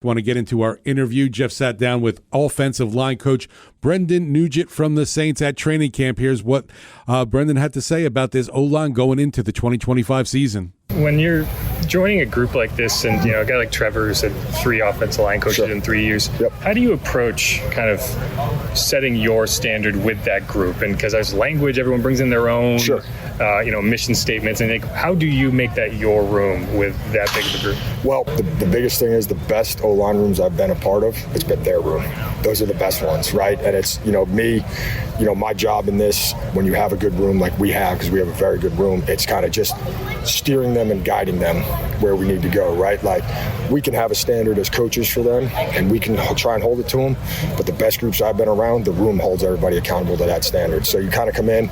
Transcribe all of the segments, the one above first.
Want to get into our interview? Jeff sat down with offensive line coach Brendan Nugent from the Saints at training camp. Here's what Brendan had to say about this O-line going into the 2025 season. When you're joining a group like this, and a guy like Trevor who's had 3 offensive line coaches in 3 years, how do you approach kind of setting your standard with that group? And because there's language, everyone brings in their own, mission statements, and how do you make that your room with that big of a group? Well, the biggest thing is the best O-line rooms I've been a part of, it's been their room. Those are the best ones, right? And it's, me, my job in this, when you have a good room like we have, because we have a very good room, it's kind of just steering them and guiding them where we need to go, right? Like, we can have a standard as coaches for them, and we can try and hold it to them, but the best groups I've been around, the room holds everybody accountable to that standard. So you kind of come in,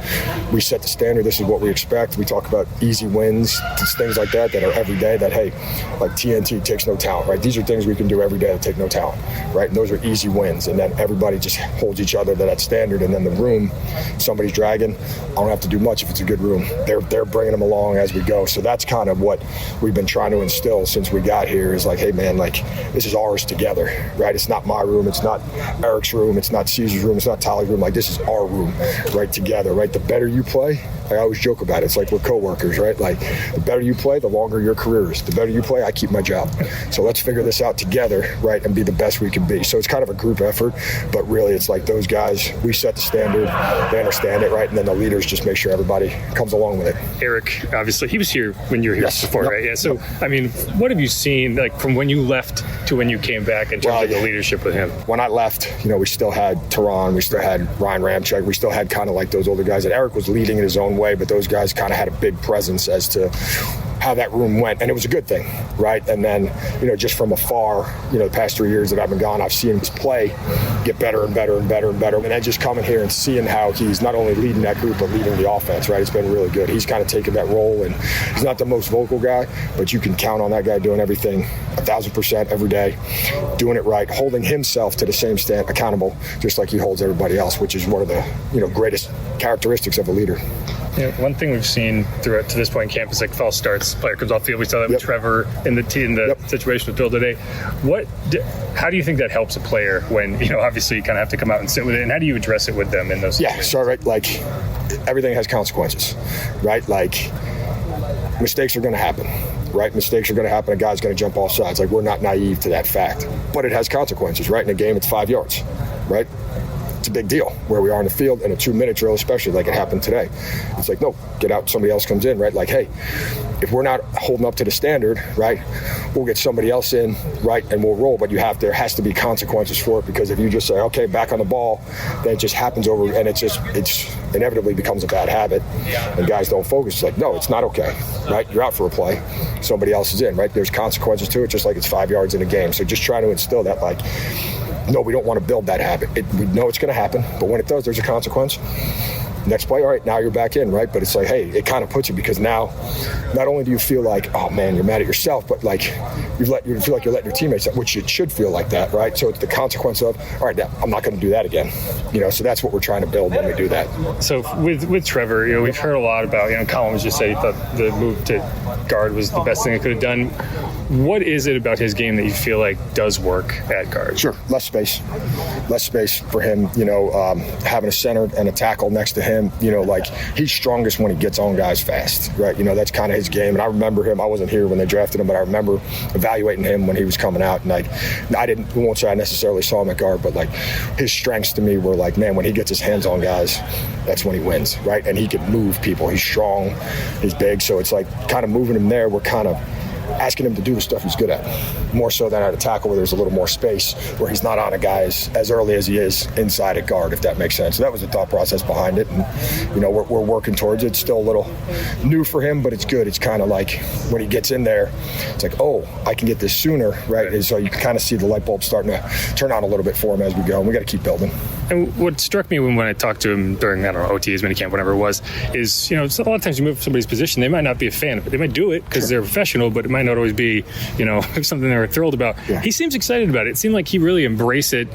we set the standard, this is what we expect. We talk about easy wins, things like that are every day that, hey, like TNT takes no talent, right? These are things we can do every day that take no talent, right? And those are easy wins. And then everybody just holds each other to that standard. And then the room, somebody's dragging, I don't have to do much if it's a good room. They're bringing them along as we go. So that's kind of what we've been trying to instill since we got here is like, hey, man, like, this is ours together, right? It's not my room. It's not Eric's room. It's not Caesar's room. It's not Tyler's room. Like, this is our room, right, together, right? The better you play, I always joke about it. It's like we're coworkers, right? Like, the better you play, the longer your career is. The better you play, I keep my job. So let's figure this out together, right, and be the best we can be. So it's kind of a group effort, but really it's like those guys, we set the standard, they understand it, right, and then the leaders just make sure everybody comes along with it. Eric, obviously, he was here when you were here before, right? Yeah. So, I mean, what have you seen, like, from when you left to when you came back in terms of the leadership with him? When I left, we still had Teron, we still had Ryan Ramczyk, we still had kind of like those older guys, and Eric was leading in his own way, but those guys kind of had a big presence as to how that room went, and it was a good thing, right? And then, just from afar, the past 3 years that I've been gone, I've seen his play get better and better and better and better. And then just coming here and seeing how he's not only leading that group, but leading the offense, right? It's been really good. He's kind of taken that role, and he's not the most vocal guy, but you can count on that guy doing everything 1,000% every day, doing it right, holding himself to the same stand, accountable, just like he holds everybody else, which is one of the, greatest characteristics of a leader. One thing we've seen throughout to this point in camp is like false starts. Player comes off field. We saw that with Trevor in the situation with Bill today. How do you think that helps a player when obviously you kind of have to come out and sit with it? And how do you address it with them in those situations? So right, like, everything has consequences, right? Like, mistakes are going to happen. Right? Mistakes are going to happen. A guy's going to jump off sides. Like, we're not naive to that fact. But it has consequences, right? In a game, it's 5 yards, right? It's a big deal where we are in the field in a 2-minute drill, especially like it happened today. It's like, no, get out, somebody else comes in, right? Like, hey, if we're not holding up to the standard, right, we'll get somebody else in, right, and we'll roll. But there has to be consequences for it, because if you just say, okay, back on the ball, then it just happens over, and it's inevitably becomes a bad habit, and guys don't focus. It's like, no, it's not okay, right? You're out for a play. Somebody else is in, right? There's consequences to it, just like it's 5 yards in a game. So just try to instill that, like, no, we don't want to build that habit. We know it's going to happen, but when it does, there's a consequence. Next play, all right, now you're back in, right? But it's like, hey, it kind of puts you, because now not only do you feel like, oh man, you're mad at yourself, but like you feel like you're letting your teammates down, which it should feel like that, right? So it's the consequence of, all right, now I'm not going to do that again. So that's what we're trying to build when we do that. So with Trevor, we've heard a lot about, Colin was just saying he thought the move to guard was the best thing it could have done. What is it about his game that you feel like does work at guard? Sure, less space for him. Having a center and a tackle next to him. Like, he's strongest when he gets on guys fast, right? That's kind of his game. And I remember him. I wasn't here when they drafted him, but I remember evaluating him when he was coming out. And I won't say I necessarily saw him at guard, but like, his strengths to me were like, man, when he gets his hands on guys, that's when he wins, right? And he can move people. He's strong. He's big. So it's like kind of moving him there. We're kind of asking him to do the stuff he's good at, more so than at a tackle where there's a little more space, where he's not on a guy as early as he is inside at guard, if that makes sense. So that was the thought process behind it, and we're working towards it. It's still a little new for him, but it's good. It's kind of like when he gets in there, it's like, oh, I can get this sooner, right? And so you can kind of see the light bulb starting to turn on a little bit for him as we go, and we got to keep building. And what struck me when I talked to him during, OTs, minicamp, whatever it was, is, a lot of times you move somebody's position, they might not be a fan of it. They might do it because they're professional, but it might not always be, something they're thrilled about. Yeah. He seems excited about it. It seemed like he really embraced it.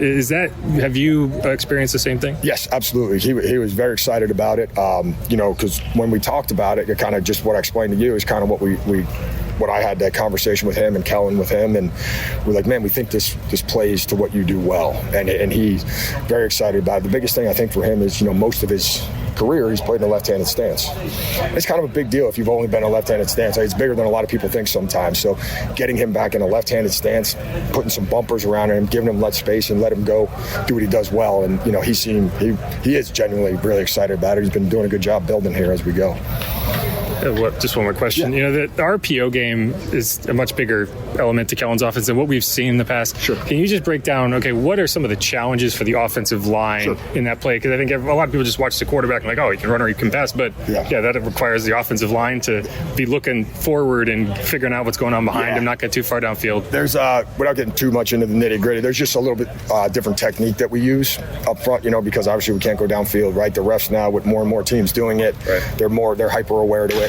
Have you experienced the same thing? Yes, absolutely. He was very excited about it, because when we talked about it, kind of just what I explained to you is kind of what we what I had that conversation with him and Kellen with him, and we're like, man, we think this plays to what you do well, and he's very excited about it. The biggest thing I think for him is, most of his career he's played in a left-handed stance. It's kind of a big deal if you've only been in a left-handed stance. It's bigger than a lot of people think sometimes. So getting him back in a left-handed stance, putting some bumpers around him, giving him space and let him go do what he does well. And he is genuinely really excited about it. He's been doing a good job building here as we go. Just one more question. Yeah. The RPO game is a much bigger element to Kellen's offense than what we've seen in the past. Sure. Can you just break down, what are some of the challenges for the offensive line in that play? Because I think a lot of people just watch the quarterback and he can run or he can pass. But, that requires the offensive line to be looking forward and figuring out what's going on behind him, not get too far downfield. There's, without getting too much into the nitty-gritty, there's just a little bit different technique that we use up front, because obviously we can't go downfield, right? The refs now, with more and more teams doing it, they're hyper-aware to it.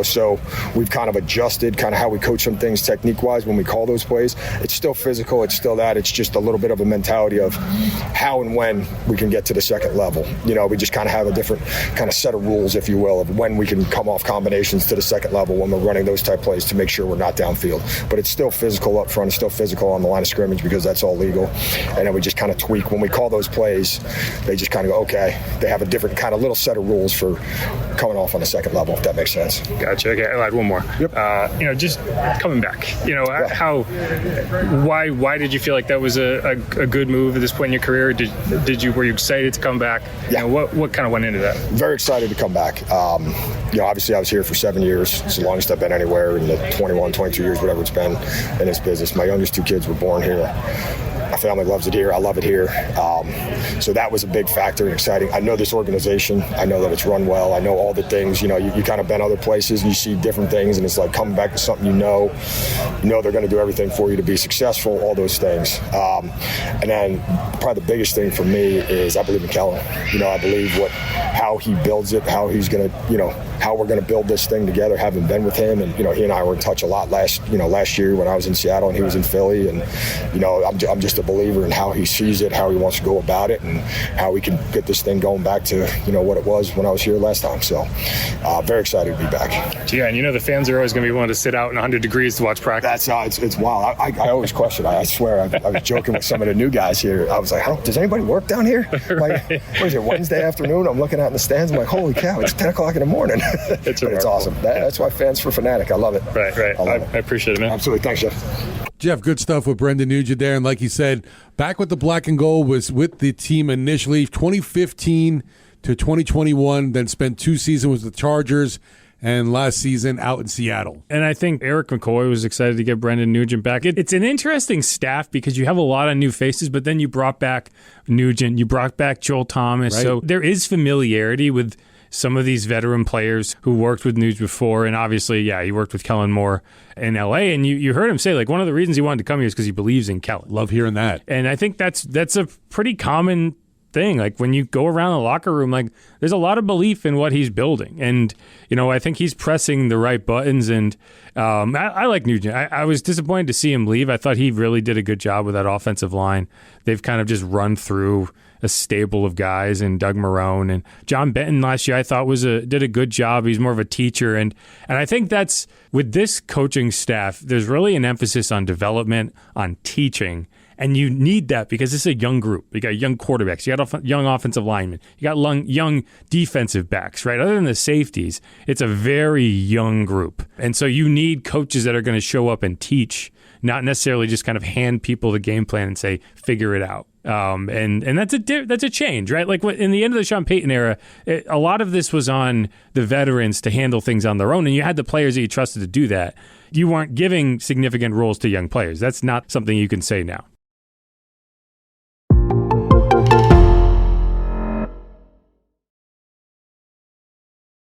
So we've kind of adjusted kind of how we coach some things technique-wise when we call those plays. It's still physical. It's still that. It's just a little bit of a mentality of how and when we can get to the second level. We just kind of have a different kind of set of rules, if you will, of when we can come off combinations to the second level when we're running those type plays to make sure we're not downfield. But it's still physical up front. It's still physical on the line of scrimmage because that's all legal. And then we just kind of tweak. When we call those plays, they just kind of go, okay, they have a different kind of little set of rules for coming off on the second level, if that makes sense. Gotcha. Okay, I'll add one more. Yep. Just coming back. Why did you feel like that was a good move at this point in your career? Were you excited to come back? Yeah. What kind of went into that? Very excited to come back. Obviously I was here for 7 years. It's the longest I've been anywhere in the 21, 22 years, whatever it's been in this business. My youngest 2 kids were born here. My family loves it here. I love it here. So that was a big factor and exciting. I know this organization. I know that it's run well. I know all the things. You kind of been other places and you see different things, and it's like coming back to something you know they're going to do everything for you to be successful, all those things. And then probably the biggest thing for me is I believe in Kellen. I believe how he builds it, how he's going to, how we're going to build this thing together, having been with him. And, he and I were in touch a lot last year when I was in Seattle and he was in Philly. And, I'm just a believer in how he sees it, how he wants to go about it, and how we can get this thing going back to, what it was when I was here last time. So very excited to be back. Yeah, and the fans are always going to be willing to sit out in 100 degrees to watch practice. That's it's wild. I always question. I swear, I was joking with some of the new guys here. I was like, does anybody work down here? Like, what is it, Wednesday afternoon? I'm looking out in the stands. I'm like, holy cow, it's 10 o'clock in the morning. It's awesome. That's why fans for Fanatic. I love it. Right. I appreciate it, man. Absolutely. Thanks, Jeff. Jeff, good stuff with Brendan Nugent there. And like he said, back with the black and gold, was with the team initially 2015 to 2021, then spent 2 seasons with the Chargers and last season out in Seattle. And I think Erik McCoy was excited to get Brendan Nugent back. It's an interesting staff because you have a lot of new faces, but then you brought back Nugent, you brought back Joel Thomas. Right. So there is familiarity with some of these veteran players who worked with Nuge before. And obviously, he worked with Kellen Moore in LA. And you heard him say, one of the reasons he wanted to come here is because he believes in Kellen. Love hearing that. And I think that's a pretty common thing. When you go around the locker room, there's a lot of belief in what he's building. And, I think he's pressing the right buttons. And I like Nugent. I was disappointed to see him leave. I thought he really did a good job with that offensive line. They've kind of just run through a stable of guys, and Doug Marrone and John Benton last year I thought did a good job. He's more of a teacher, and I think that's with this coaching staff, there's really an emphasis on development, on teaching, and you need that because it's a young group. You got young quarterbacks, you got young offensive linemen, you got young defensive backs, right? Other than the safeties, it's a very young group, and so you need coaches that are going to show up and teach, not necessarily just kind of hand people the game plan and say figure it out. And that's a change, right? In the end of the Sean Payton era, a lot of this was on the veterans to handle things on their own, and you had the players that you trusted to do that. You weren't giving significant roles to young players. That's not something you can say now.